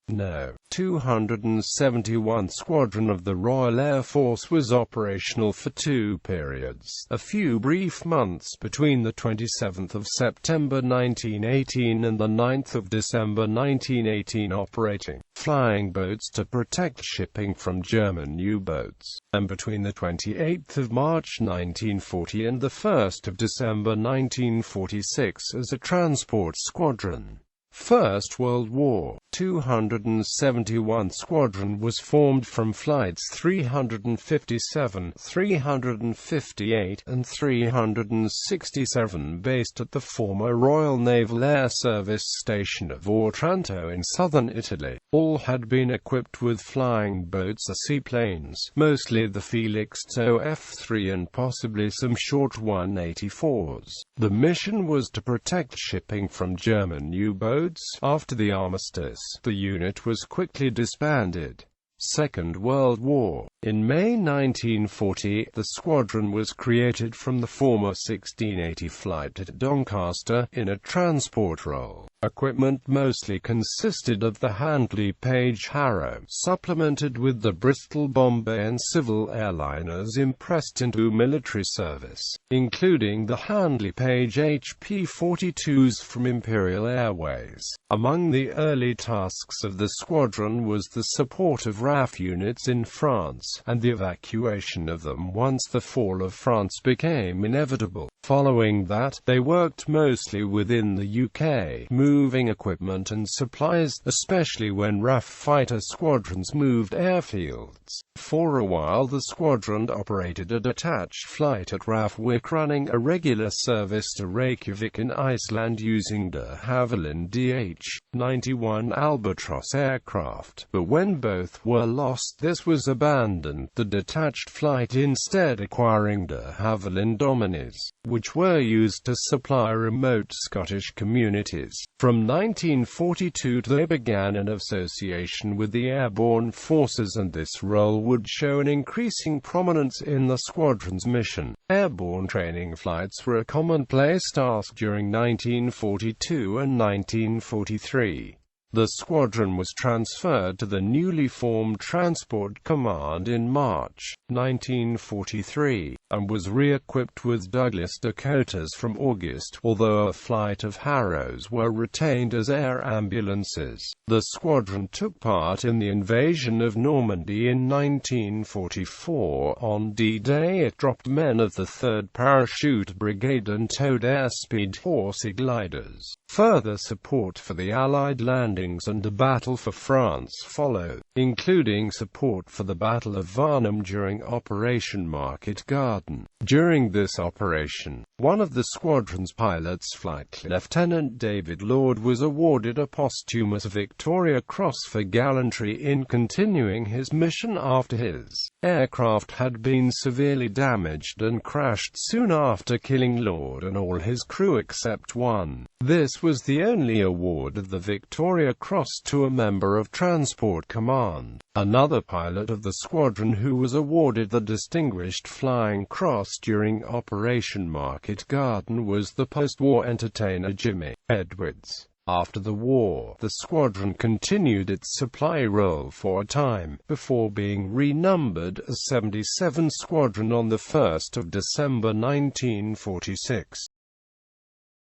No.271 Squadron of the Royal Air Force was operational for 2 periods, a few brief months between the 27th of September 1918 and the 9th of December 1918, operating flying boats to protect shipping from German U-boats, and between the 28th of March 1940 and the 1st of December 1946 as a transport squadron. First World War, 271 Squadron was formed from Flights 357, 358, and 367 based at the former Royal Naval Air Service station of Otranto in southern Italy. All had been equipped with flying boats or seaplanes, mostly the Felixstowe F-3 and possibly some short 184s. The mission was to protect shipping from German U-boats. After the armistice, the unit was quickly disbanded. Second World War. In May 1940, the squadron was created from the former 1680 flight at Doncaster, in a transport role. Equipment mostly consisted of the Handley Page Harrow, supplemented with the Bristol Bombay and civil airliners impressed into military service, including the Handley Page HP-42s from Imperial Airways. Among the early tasks of the squadron was the support of RAF units in France, and the evacuation of them once the fall of France became inevitable. Following that, they worked mostly within the UK, moving equipment and supplies, especially when RAF fighter squadrons moved airfields. For a while the squadron operated a detached flight at RAF Wick, running a regular service to Reykjavik in Iceland using de Havilland DH-91 Albatross aircraft, but when both were lost this was abandoned, the detached flight instead acquiring de Havilland Omnis, which were used to supply remote Scottish communities. From 1942 they began an association with the airborne forces, and this role would show an increasing prominence in the squadron's mission. Airborne training flights were a commonplace task during 1942 and 1943. The squadron was transferred to the newly formed Transport Command in March 1943, and was re-equipped with Douglas Dakotas from August, although a flight of Harrows were retained as air ambulances. The squadron took part in the invasion of Normandy in 1944. On D-Day it dropped men of the 3rd Parachute Brigade and towed airspeed Horsey gliders. Further support for the Allied landings and a battle for France followed, including support for the Battle of Varnum during Operation Market Garden. During this operation, one of the squadron's pilots, Flight Lieutenant David Lord, was awarded a posthumous Victoria Cross for gallantry in continuing his mission after his aircraft had been severely damaged and crashed soon after, killing Lord and all his crew except one. This was the only award of the Victoria Cross to a member of Transport Command. Another pilot of the squadron who was awarded the Distinguished Flying Cross during Operation Market Garden was the post-war entertainer Jimmy Edwards. After the war, the squadron continued its supply role for a time, before being renumbered as 77 Squadron on 1 December 1946.